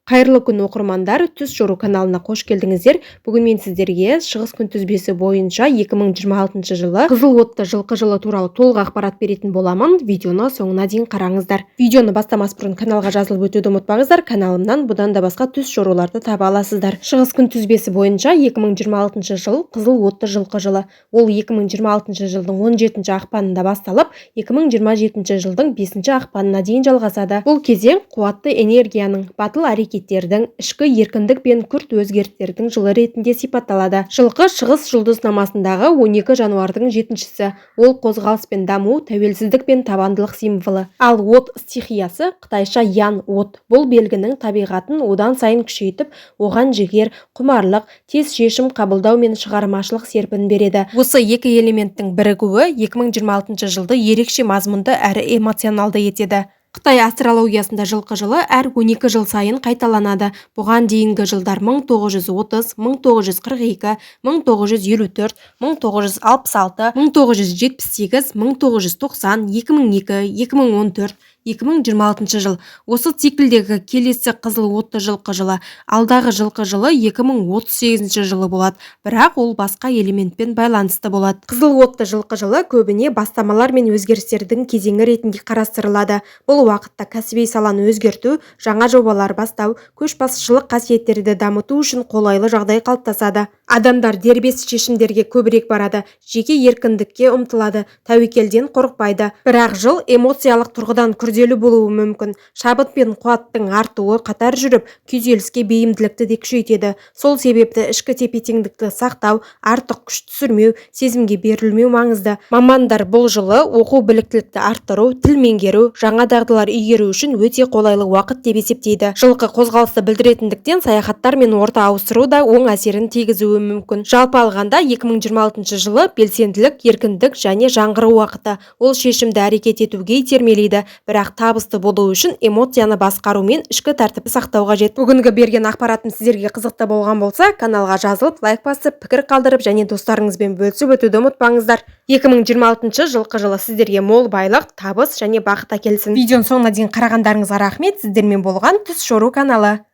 Қайырлы күн оқырмандар, Түс Жору каналына қош келдіңіздер. Бүгін мен сіздерге шығыс күнтізбесі бойынша 2026 жылы қызыл отты жылқы жылы туралы толық ақпарат беретін боламын. Видеоны соңына дейін қараңыздар. Видеоны бастамас бұрын каналға жазылып өтуді ұмытпаңыздар. Каналымнан бұдан да басқа түс жоруларды таба аласыздар. Шығыс күнтізбесі бойынша 2026 жыл қызыл отты жылқы жылы. Ол 2026 жылдың 17 ақпанында басталып, 2027 жылдың 5 ақпанына дейін жалғасады. Бұл кезең қуатты энергияның, батыл әрекеттердің, ішкі еркіндік пен күрт өзгерістердің жылы ретінде сипатталады. Жылқы шығыс жұлдызнамасындағы 12 жануардың жетіншісі. Ол қозғалыс пен даму, тәуелсіздік пен табандылық символы. Ал от стихиясы, қытайша ян от, бұл белгінің табиғатын одан сайын күшейтіп, оған жігер, құмарлық, тез шешім қабылдау мен шығармашылық серпін береді. Осы екі элементтің бірігуі 2026 жылды ерекше мазмұнды әрі эмоционалды етеді. Қытай астрологиясында жылқы жылы әр 12 жыл сайын қайталанады. Бұған дейінгі жылдар 1930, 1942, 1954, 1966, 1978, 1990, 2002, 2014, 2026 жыл. Осы циклдегі келесі қызыл отты жылқы жылы. Алдағы жылқы жылы 2038 жылы болады, бірақ ол басқа элементпен байланысты болады. Қызыл отты жылқы жылы көбіне бастамалар мен өзгерістердің кезеңі ретінде қарастырылады. Бұл уақытта кәсіби саланы өзгерту, жаңа жобалар бастау, көшбасшылық қасиеттерді дамыту үшін қолайлы жағдай қалыптасады. Адамдар дербес шешімдерге көбірек барады, жеке еркіндікке ұмтылады, тәуекелден қорықпайды. Бірақ жыл эмоциялық тұрғыдан күрделі болуы мүмкін. Шабыт пен қуаттың артуы қатар жүріп, күйзеліске бейімділікті де күшейтеді. Сол себепті ішкі тепе-теңдікті сақтау, артық күш түсірмеу, сезімге берілмеу маңызды. Мамандар бұл жылы оқу біліктілікті арттыру, тіл меңгеру, жаңа дағдылар игеру үшін өте қолайлы уақыт деп есептейді. Жылқы қозғалысты білдіретіндіктен саяхаттар мен орта ауыстыру да оң әсерін тигізуі мүмкін. Жалпы алғанда 2026 жылы белсенділік, еркіндік және жаңғыру уақыты. Ол шешімді әрекет етуге итермелейді, бірақ табысты болу үшін эмоцияны басқару мен ішкі тәртіпті сақтау қажет. Бүгінгі берген ақпаратым сіздерге қызықты болған болса, каналға жазылып, лайк басып, пікір қалдырып және достарыңызбен бөлісіп өтуді ұмытпаңыздар. 2026 жылқы жылы сіздерге мол байлық, табыс және бақыт әкелсін. Видеоның соңына дейін қарағандарыңызға рахмет. Сіздермен болған Түс Жору каналы.